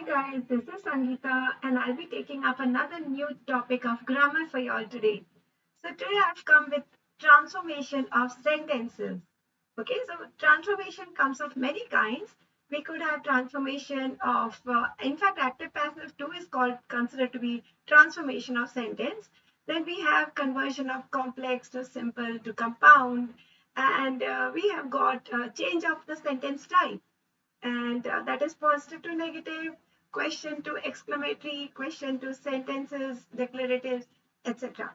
guys, this is Sangeeta and I'll be taking up another new topic of grammar for you all today. So today I've come with transformation of sentences. Okay, so transformation comes of many kinds. We could have transformation of, in fact, active passive too is called considered to be transformation of sentence. Then we have conversion of complex to simple to compound, and we have got change of the sentence type and that is positive to negative, question to exclamatory, question to sentences, declaratives, etc.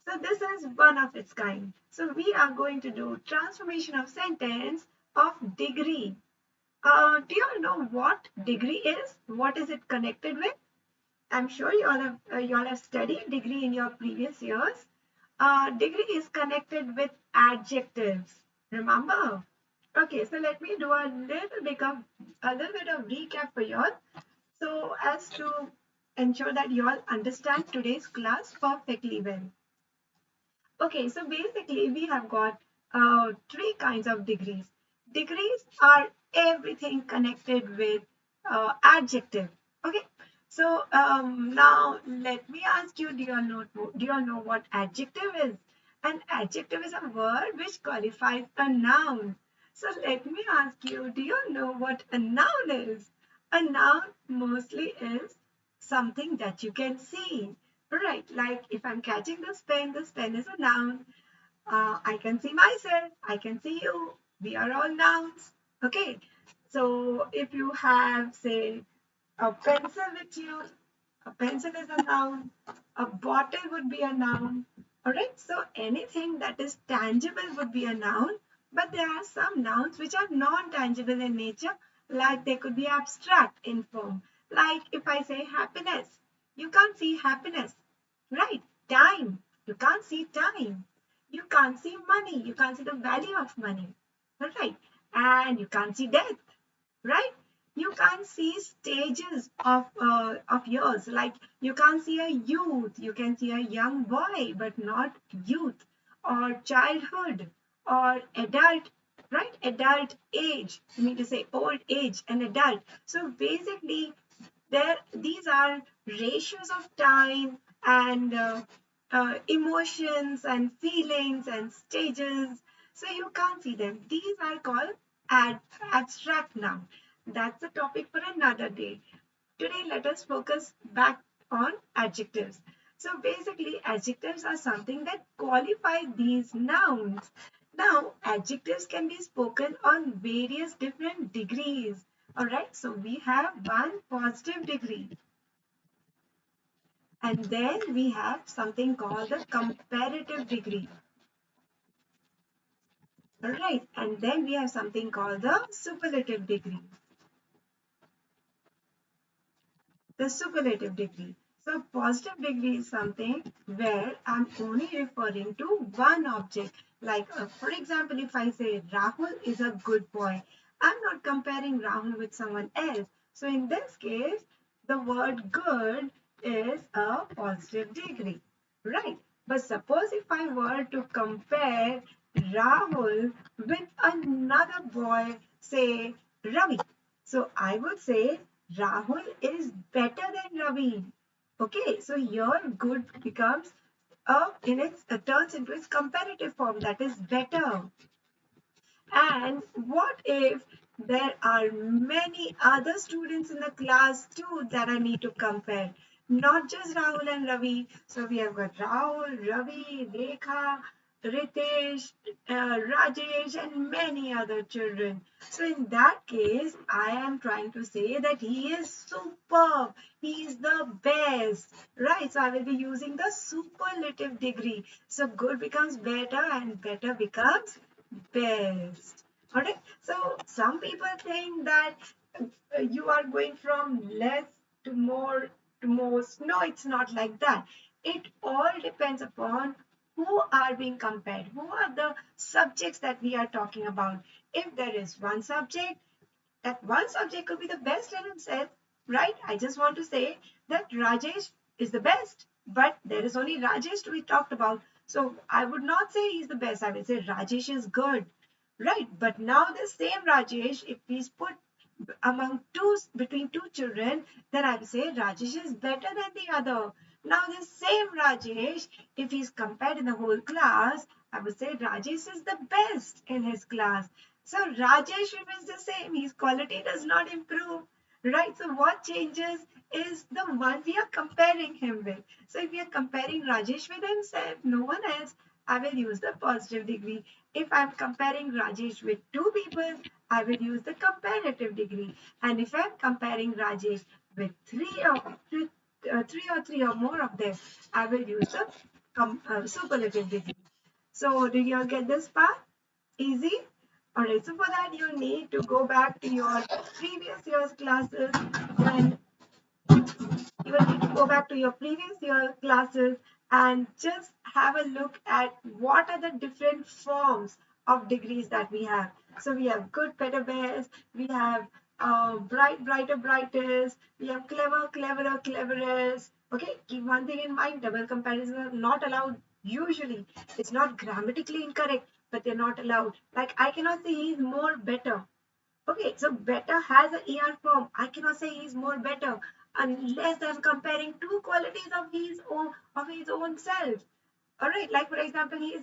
So this is one of its kind. So we are going to do transformation of sentence of degree. Do you all know what degree is? What is it connected with? I'm sure you all have studied degree in your previous years. Degree is connected with adjectives. Remember? Okay, so let me do a little bit of recap for you all. So as to ensure that you all understand today's class perfectly well. Okay, so basically we have got three kinds of degrees. Degrees are everything connected with adjective. Okay, so now let me ask you, do you all know what adjective is? An adjective is a word which qualifies a noun. So let me ask you, do you all know what a noun is? A noun mostly is something that you can see. Right, like if I'm catching this pen is a noun. I can see myself, I can see you. We are all nouns. Okay, so if you have, say, a pencil with you, a pencil is a noun, a bottle would be a noun. Alright, so anything that is tangible would be a noun, but there are some nouns which are non-tangible in nature, like they could be abstract in form. Like if I say happiness, you can't see happiness, right? Time, you can't see time. You can't see money, you can't see the value of money, alright? And you can't see death, right? You can't see stages of yours. Like you can't see a youth, you can see a young boy, but not youth or childhood or adult, right? Adult age. You mean to say old age and adult. So basically, there these are ratios of time and emotions and feelings and stages. So you can't see them. These are called abstract noun. That's a topic for another day. Today, let us focus back on adjectives. So basically, adjectives are something that qualify these nouns. Now, adjectives can be spoken on various different degrees. All right, so we have one positive degree. And then we have something called the comparative degree. All right, and then we have something called the superlative degree. The superlative degree. So positive degree is something where I'm only referring to one object. Like for example, if I say Rahul is a good boy, I'm not comparing Rahul with someone else. So in this case, the word good is a positive degree, right? But suppose if I were to compare Rahul with another boy, say Ravi. So I would say Rahul is better than Ravi. Okay, so your good becomes turns into its comparative form, that is better. And what if there are many other students in the class too that I need to compare? Not just Rahul and Ravi. So we have got Rahul, Ravi, Rekha, Ritesh, Rajesh, and many other children. So in that case, I am trying to say that he is superb. He is the best, right? So I will be using the superlative degree. So good becomes better and better becomes best. Alright, so some people think that you are going from less to more to most. No, it's not like that. It all depends upon who are being compared, who are the subjects that we are talking about. If there is one subject, that one subject could be the best in himself, right? I just want to say that Rajesh is the best, but there is only Rajesh to be talked about. So I would not say he's the best. I will say Rajesh is good, right? But now the same Rajesh, if he's put between two children, then I would say Rajesh is better than the other. Now the same Rajesh, if he's compared in the whole class, I would say Rajesh is the best in his class. So Rajesh remains the same. His quality does not improve. Right? So what changes is the one we are comparing him with. So if we are comparing Rajesh with himself, no one else, I will use the positive degree. If I'm comparing Rajesh with two people, I will use the comparative degree. And if I'm comparing Rajesh with three or more of them, I will use the superlative degree. So did you all get this part? Easy? Alright, so for that you need to go back to your previous year's classes and you will need to go back to your previous year classes and just have a look at what are the different forms of degrees that we have. So we have good, better, best. We have bright, brighter, brightest. We have clever, cleverer, cleverest. Okay, keep one thing in mind: double comparisons are not allowed. Usually, it's not grammatically incorrect, but they're not allowed. Like I cannot say he's more better. Okay, so better has a ER form. I cannot say he's more better unless I'm comparing two qualities of his own self. All right, like for example, he is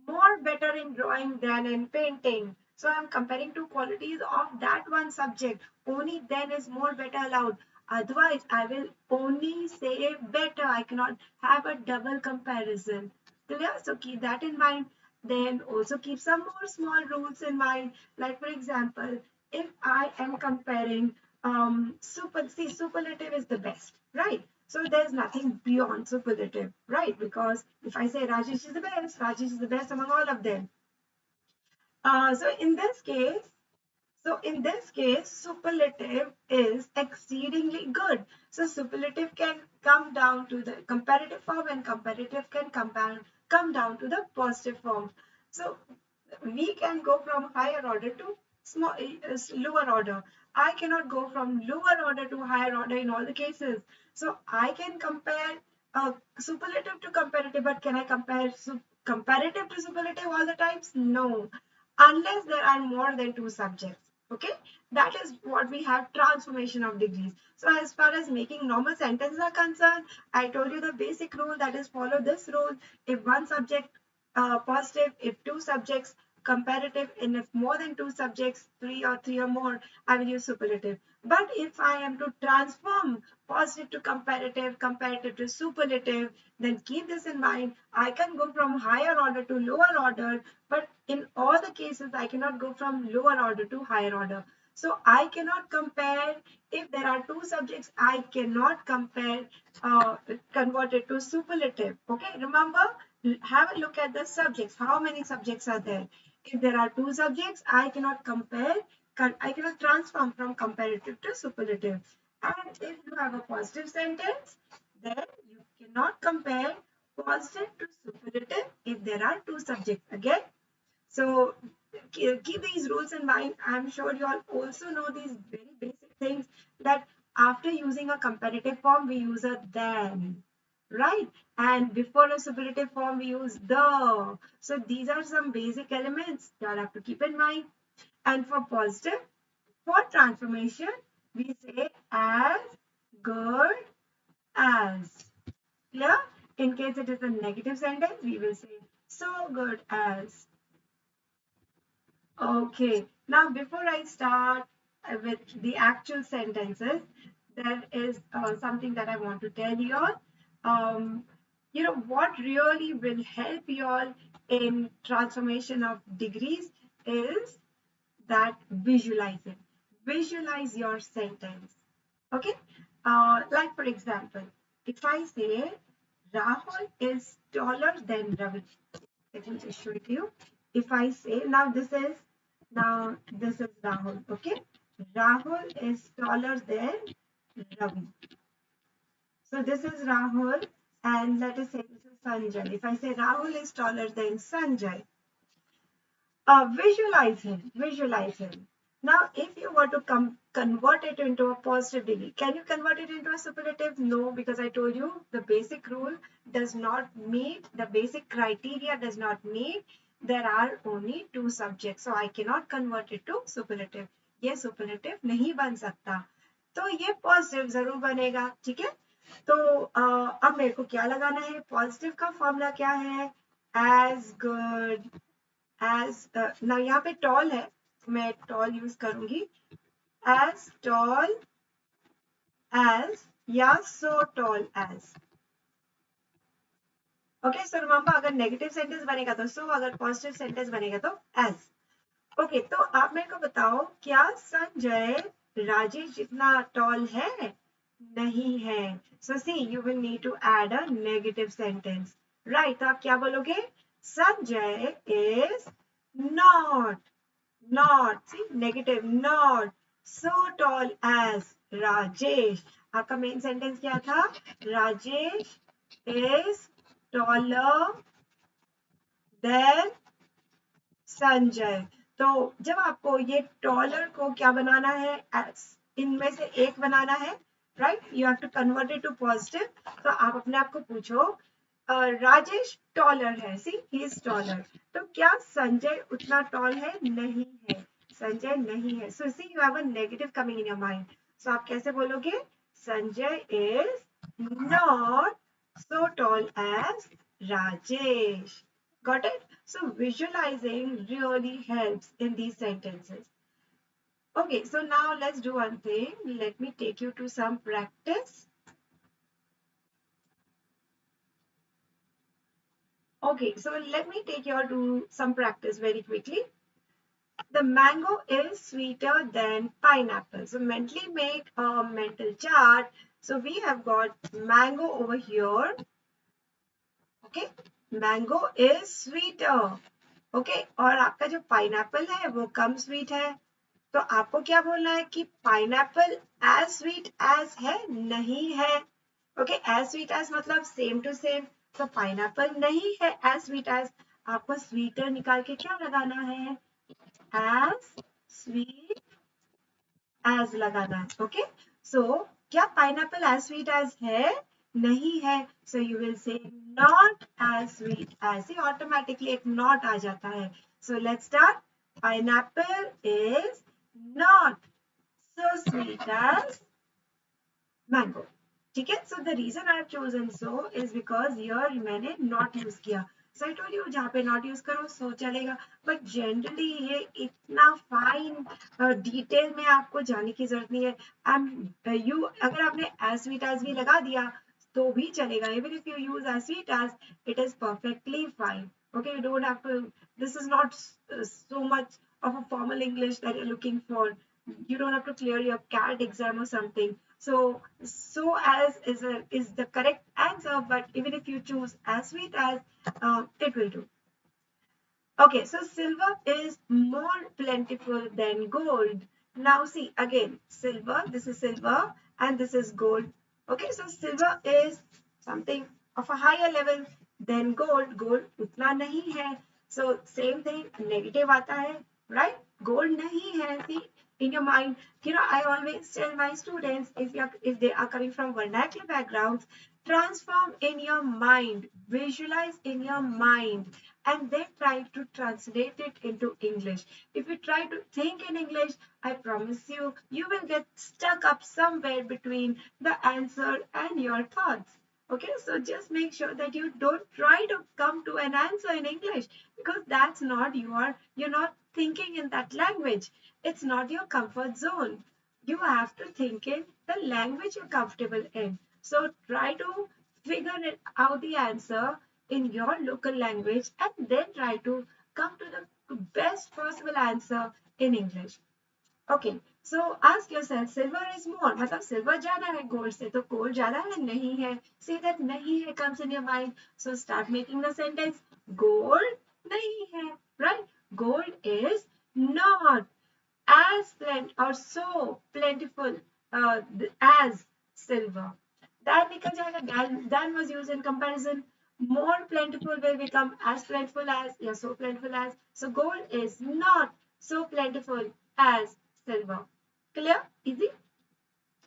more better in drawing than in painting. So I'm comparing two qualities of that one subject. Only then is more better allowed. Otherwise, I will only say better. I cannot have a double comparison. Clear? So keep that in mind. Then also keep some more small rules in mind. Like for example, if I am comparing superlative is the best, right? So there's nothing beyond superlative, right? Because if I say Rajesh is the best, Rajesh is the best among all of them. So in this case, superlative is exceedingly good. So superlative can come down to the comparative form and comparative can come down to the positive form. So we can go from higher order to lower order. I cannot go from lower order to higher order in all the cases. So I can compare superlative to comparative, but can I compare comparative to superlative all the times? No, unless there are more than two subjects. Okay, that is what we have transformation of degrees. So as far as making normal sentences are concerned, I told you the basic rule, that is follow this rule. If one subject positive, if two subjects comparative, and if more than two subjects, three or more, I will use superlative. But if I am to transform positive to comparative, comparative to superlative, then keep this in mind. I can go from higher order to lower order, but in all the cases, I cannot go from lower order to higher order. So I cannot compare, if there are two subjects, I cannot compare, convert it to superlative. Okay, remember, have a look at the subjects. How many subjects are there? If there are two subjects, I cannot compare, I cannot transform from comparative to superlative. And if you have a positive sentence, then you cannot compare positive to superlative if there are two subjects. Again, so keep these rules in mind. I'm sure you all also know these very basic things, that after using a comparative form, we use a then, right? And before a superlative form, we use the. So these are some basic elements you all have to keep in mind. And for positive, for transformation, we say as good as. Clear? In case it is a negative sentence, we will say so good as. Okay, now before I start with the actual sentences, there is something that I want to tell you all. What really will help you all in transformation of degrees is that visualizing. Visualize your sentence. Okay, like for example, if I say Rahul is taller than Ravi, let me just show it to you. If I say now this is Rahul. Okay, Rahul is taller than Ravi. So this is Rahul, and let us say this is Sanjay. If I say Rahul is taller than Sanjay, visualize him. Visualize him. Now, if you were to convert it into a positive degree, can you convert it into a superlative? No, because I told you the basic rule does not meet, the basic criteria does not meet. There are only two subjects, so I cannot convert it to superlative. ये superlative नहीं बन सकता, तो ये positive जरूर बनेगा, ठीक है। तो अब मेरे को क्या लगाना है, पॉजिटिव का फॉर्मूला क्या है, एज गुड एज, ना यहाँ पे टॉल है, मैं टॉल यूज करूंगी, एज टॉल एज या so tall as. Okay, so remember अगर नेगेटिव सेंटेंस बनेगा तो सो, अगर पॉजिटिव सेंटेंस बनेगा तो एज। ओके, तो आप मेरे को बताओ, क्या संजय राजेश जितना टॉल है, नहीं है। So see you will need to add a negative sentence, right. तो आप क्या बोलोगे, Sanjay is not, not, see negative, not so tall as Rajesh. आपका मेन सेंटेंस क्या था, Rajesh is taller than Sanjay. तो जब आपको ये टॉलर को क्या बनाना है, इनमें से एक बनाना है, right, you have to convert it to positive. तो आप अपने आप को पूछो, राजेश टॉलर है, सी ही इज टॉलर, तो क्या संजय उतना टॉल है, नहीं है, संजय नहीं है। So see you have a negative coming in your mind, so आप कैसे बोलोगे, Sanjay is not so tall as Rajesh. Got it? So visualizing really helps in these sentences. Okay, so now let's do one thing. Let me take you to some practice. Okay, so let me take you to some practice very quickly. The mango is sweeter than pineapple. So mentally make a mental chart. So we have got mango over here. Okay, mango is sweeter. Okay, और आपका जो pineapple है वो कम sweet है। तो आपको क्या बोलना है कि पाइनएप्पल एज स्वीट एज है, नहीं है। ओके, एज स्वीट एज मतलब सेम टू सेम, तो पाइनएप्पल नहीं है एज स्वीट एज, आपको स्वीटर निकाल के क्या लगाना है, एज स्वीट एज लगाना है। ओके, सो क्या पाइनएप्पल एज स्वीट एज है, नहीं है, so you will say not as sweet as, ही ऑटोमेटिकली एक नॉट आ जाता है। So let's start, pineapple is not so sweet as mango, ठीक है। So the reason I have chosen so is because here मैंने नॉट यूज किया। So I told you जहाँ पे नॉट यूज करो सो चलेगा, बट जनरली ये इतना फाइन डिटेल में आपको जाने की जरूरत नहीं है। एंड यू अगर आपने एज स्वीट एज भी लगा दिया तो भी चलेगा, even if you use as sweet as it is perfectly fine. Okay, you don't have to, this is not so much of a formal English that you're looking for. You don't have to clear your CAT exam or something. So as is the correct answer, but even if you choose as sweet as, it will do. Okay, so silver is more plentiful than gold. Now see again, silver, this is silver and this is gold. Okay, so silver is something of a higher level than gold. Gold उतना नहीं है. So same thing, negative आता है, right? Gold नहीं है. See, in your mind, I always tell my students, if they are coming from vernacular backgrounds, transform in your mind, visualize in your mind, and then try to translate it into English. If you try to think in English, I promise you, you will get stuck up somewhere between the answer and your thoughts. Okay, so just make sure that you don't try to come to an answer in English, because that's not you're not thinking in that language. It's not your comfort zone. You have to think in the language you're comfortable in. So try to figure it out the answer in your local language and then try to come to the best possible answer in English. Okay, so ask yourself, silver is more, मतलब silver ज़्यादा है gold से, तो gold ज़्यादा है, नहीं है. Say that नहीं है comes in your mind. So start making the sentence, gold नहीं है, right? Gold is not as plenty or so plentiful as silver. That निकल जाएगा, than was used in comparison. More plentiful will become as plentiful as, yeah, so plentiful as. So gold is not so plentiful as silver. Clear? Easy?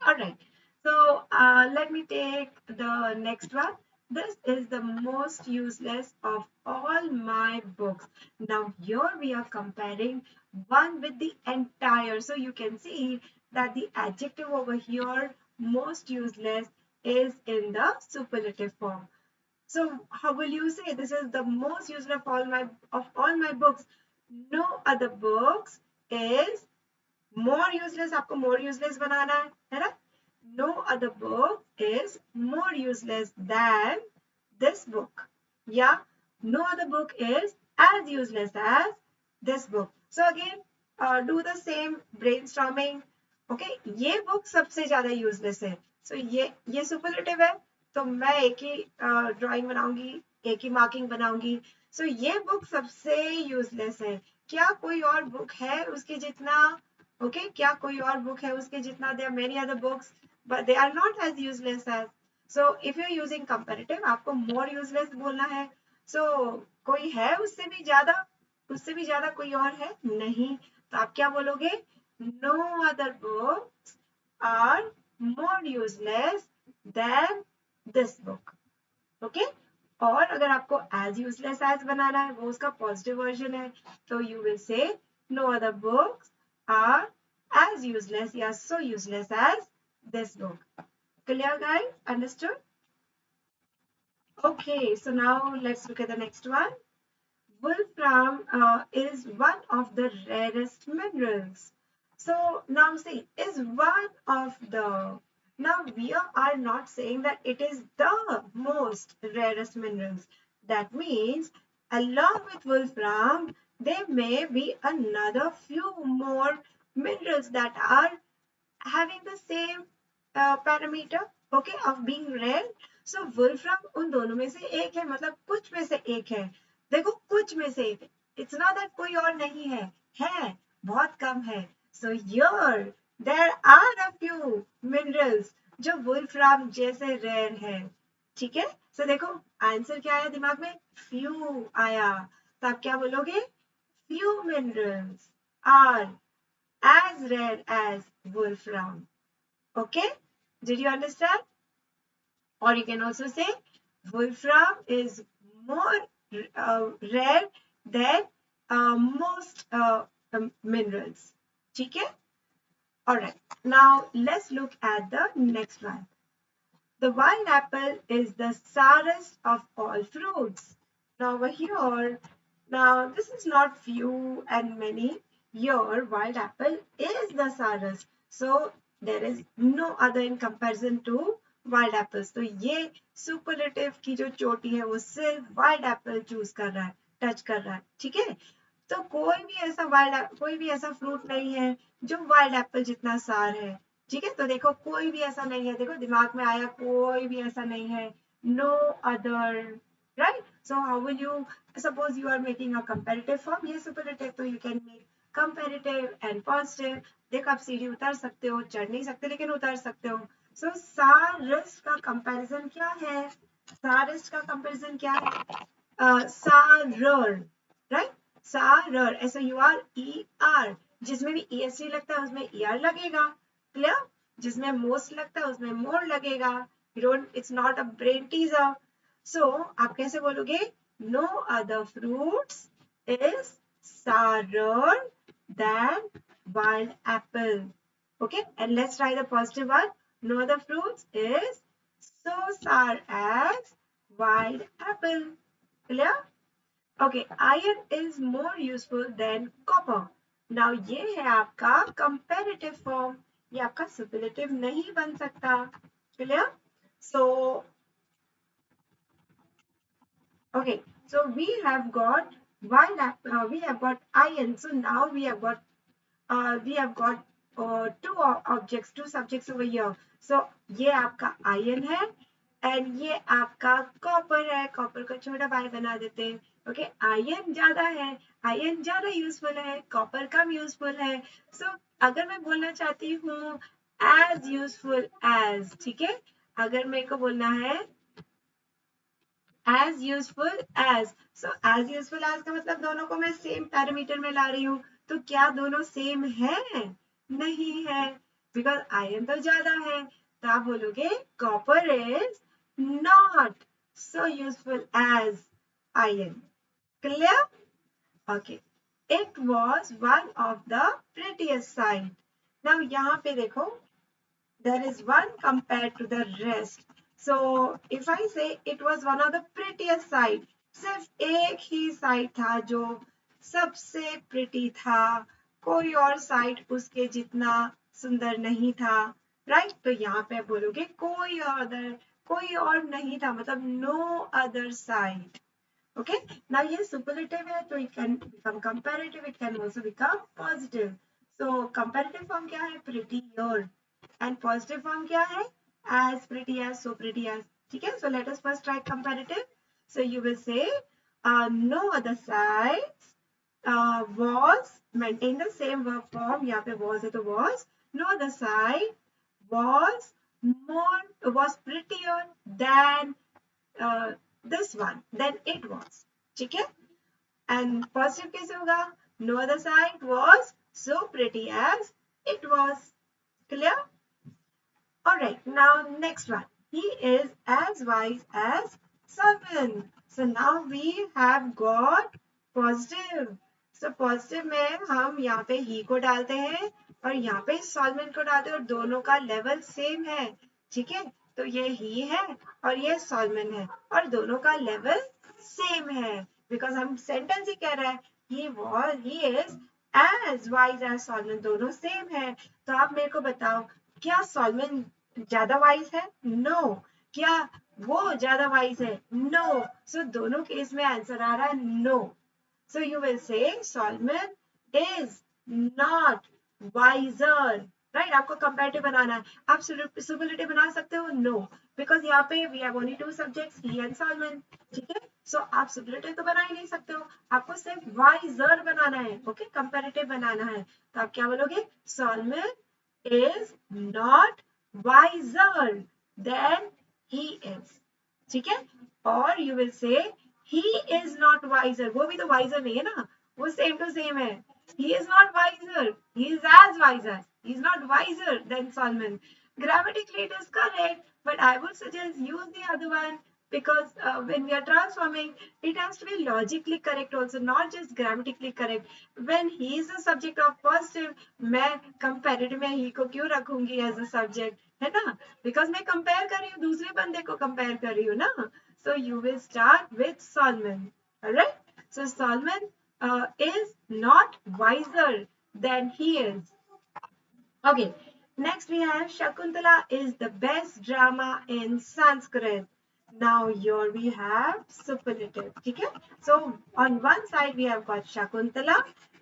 All right. So let me take the next one. this is the most useless of all my books. Now here we are comparing one with the entire. So you can see that the adjective over here, most useless, is in the superlative form. So how will you say this is the most useless of all my books? No other books is more useless. आपको more useless बनाना है ना? No other book is more useless than this book. Yeah, no other book is as useless as this book. So again, do the same brainstorming. Okay, ये book सबसे ज़्यादा useless है. So ये superlative है. तो मैं एक ही ड्राइंग बनाऊंगी, एक ही मार्किंग बनाऊंगी. सो ये बुक सबसे यूजलेस है. क्या कोई और बुक है उसके जितना? ओके क्या कोई और बुक है उसके जितना? There are many other books but they are not as useless as. So if you are using comparative आपको मोर यूजलेस बोलना है. सो कोई है उससे भी ज्यादा कोई और है नहीं. तो आप क्या बोलोगे? No other books are more useless than this book. Okay और अगर आपको एज यूजलेस एज बनाना है, वो उसका पॉजिटिव वर्जन है, तो you will say no other books are as useless या so useless as this book. Clear guys? Understood? Okay, so now let's look at the next one. Wolfram is one of the rarest minerals. So now see, is one of the. Now we are not saying that it is the most rarest minerals. That means along with wolfram, there may be another few more minerals that are having the same parameter, okay, of being rare. So wolfram उन दोनों में से एक है, मतलब कुछ में से एक है. देखो कुछ में से एक. It's not that कोई और नहीं है बहुत कम है. So here there are a few minerals जो wolfram जैसे rare है. ठीक है. So देखो आंसर क्या आया दिमाग में? Few आया. तो आप क्या बोलोगे? Few minerals are as rare as wolfram. Okay, did you understand? Or you can also say wolfram is more rare than most minerals. Okay? Alright, now let's look at the next one. The wild apple is the sourest of all fruits. Now over here, now this is not few and many. Your wild apple is the sourest. So there is no other in comparison to wild apples. तो ये superlative की जो चोटी है वो सिर्फ wild apple choose कर रहा है, touch कर रहा है. ठीक है. तो कोई भी ऐसा फ्रूट नहीं है जो वाइल्ड एप्पल जितना सार है. ठीक है. तो देखो कोई भी ऐसा नहीं है. देखो दिमाग में आया कोई भी ऐसा नहीं है. No other. Right. So how will you suppose you are making a comparative form. ये सुपरलेटिव तो you can make comparative and positive. देखो आप सीढ़ी उतार सकते हो, चढ़ नहीं सकते लेकिन उतार सकते हो. सो सारिस्ट का कंपैरिजन क्या है? सारिस्ट का कंपैरिजन क्या है? सारर. राइट. सारर. SAURER. जिसमें भी EST लगता है उसमें ER लगेगा. क्लियर. जिसमें मोस्ट लगता है उसमें मोर लगेगा. It's not a brain teaser. So आप कैसे बोलोगे? No other fruits is sourer than wild apple. Okay, and let's try the positive one. No other fruits is so sour as wild apple. Clear? Okay, iron is more useful than copper. Now ये है आपका comparative form. ये आपका superlative नहीं बन सकता. Clear? So, okay, so we have got we have got iron. So now we have got two subjects over here. So ये आपका iron है and ये आपका copper है. Copper को छोटा भाई बना देते हैं. ओके, आयन ज्यादा है, आयन ज्यादा यूजफुल है, कॉपर कम यूजफुल है. सो अगर मैं बोलना चाहती हूँ एज यूजफुल एज. ठीक है. अगर मेरे को बोलना है as useful as. So as useful as का मतलब दोनों को मैं सेम पैरामीटर में ला रही हूँ. तो क्या दोनों सेम है? नहीं है, बिकॉज आयरन तो ज्यादा है. तो आप बोलोगे copper is not so useful as iron. Clear? Okay. It was one of the prettiest sight. Now यहाँ पे देखो, there is one compared to the rest. So if I say it was one of the prettiest sight, सिर्फ एक ही sight था जो सबसे pretty था, कोई और sight उसके जितना सुंदर नहीं था, right? तो यहाँ पे बोलोगे कोई और नहीं था, मतलब no other sight. Okay, now ये superlative है तो it can become comparative, it can also become positive. So comparative form क्या है? Prettier. And positive form क्या है? As pretty as, so pretty as. ठीक है? So let us first try comparative. So you will say no other sides was, maintain the same verb form. यहाँ पे was है तो was. No other side was prettier than this one, then it was. ठीक है? And positive कैसे होगा? No other side was so pretty as it was. Clear? Alright, now next one. He is as wise as Solomon. So now we have got positive. So positive में हम यहाँ पे he को डालते हैं और यहाँ पे Solomon को डालते हैं और दोनों का लेवल सेम है. ठीक है? तो ये he है और ये Solomon है और दोनों का लेवल सेम है, बिकॉज हम सेंटेंस ही कह रहा है he is as wise as Solomon, दोनों सेम है. तो आप मेरे को बताओ, क्या Solomon ज्यादा वाइज है? नो. क्या वो ज्यादा वाइज है? नो. सो दोनों केस में आंसर आ रहा है no. So you will say Solomon is not wiser. Right, आपको कंपैरेटिव बनाना है. आप सुपरलेटिव बना सकते हो? नो, बिकॉज यहाँ पे we have only two subjects, he and Solomon. ठीक है? सो आप सुपरलेटिव तो बना ही नहीं सकते हो, आपको सिर्फ वाइजर बनाना है. ओके, कंपैरेटिव बनाना है. तो आप क्या बोलोगे? Solomon is not wiser than he is. ठीक है? और you will say he is not wiser. वो भी तो wiser नहीं है ना, वो same to same है. He is not wiser. He is as wiser. He is not wiser than Solomon. Grammatically it is correct, but I would suggest use the other one, because when we are transforming, it has to be logically correct also, not just grammatically correct. When he is the subject of positive, मैं comparative में he को क्यों रखूंगी as a subject, है ना? Because मैं compare कर रही हूँ, दूसरे बंदे को compare कर रही हूँ ना. So you will start with Solomon. Alright? So Solomon is not wiser than he is. Okay, next we have Shakuntala is the best drama in Sanskrit. Now here we have superlative. Okay? So on one side we have got Shakuntala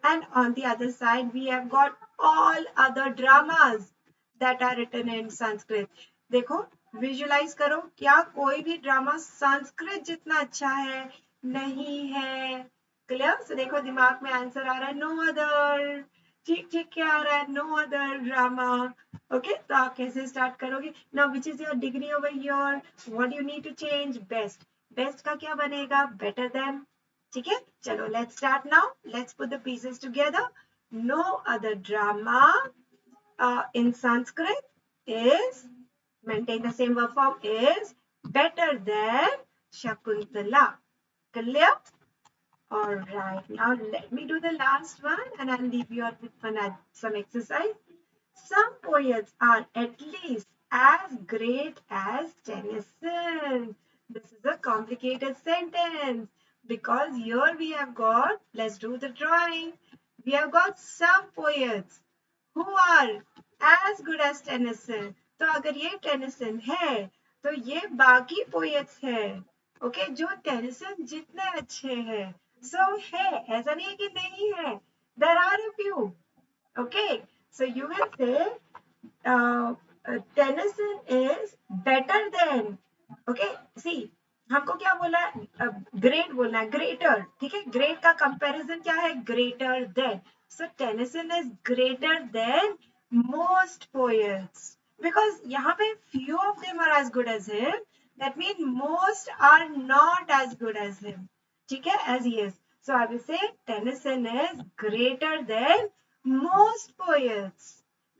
and on the other side we have got all other dramas that are written in Sanskrit. देखो, visualize करो, क्या कोई भी drama Sanskrit जितना अच्छा है? नहीं है. क्लियर? So देखो दिमाग में आंसर आ रहा है नो अदर. ठीक ठीक, क्या आ रहा है? No other drama. ओके, तो आप कैसे स्टार्ट करोगे? Now which is your degree over here? What you need to change? Best. Best का क्या बनेगा? Better than. ठीक है, चलो let's start now. Let's put the pieces together. No other drama in Sanskrit is, maintain the same verb form, is better than Shakuntala. Clear? Alright, now let me do the last one and I'll leave you with some exercise. Some poets are at least as great as Tennyson. This is a complicated sentence because here we have got, let's do the drawing. We have got some poets who are as good as Tennyson. तो अगर ये Tennyson है तो ये बाकी poets है, okay, जो Tennyson जितने अच्छे हैं. So है, ऐसा नहीं है कि नहीं है. There are a few. Okay, so you will say Tennyson is better than. Okay, see, हमको क्या बोला है? ग्रेट बोलना है, ग्रेटर. ठीक है, ग्रेट का कंपैरिजन क्या है? Greater than. So Tennyson is greater than most poets, because यहाँ पे few of them are as good as him. That mean most are not as good as him. ठीक है, as he is. So I will say Tennyson is greater than most poets,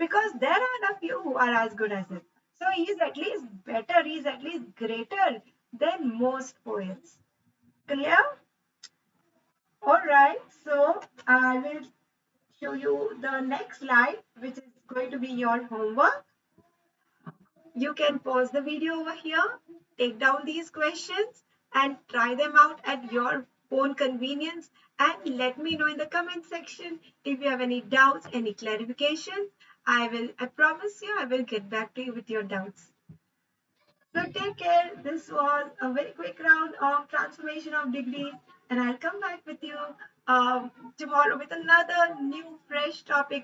because there are a few who are as good as him. So he is at least better, he is at least greater than most poets. Clear? Alright, so I will show you the next slide, which is going to be your homework. You can pause the video over here, take down these questions and try them out at your own convenience, and let me know in the comment section if you have any doubts, any clarifications. I promise you, I will get back to you with your doubts. So take care. This was a very quick round of transformation of degrees, and I'll come back with you tomorrow with another new fresh topic.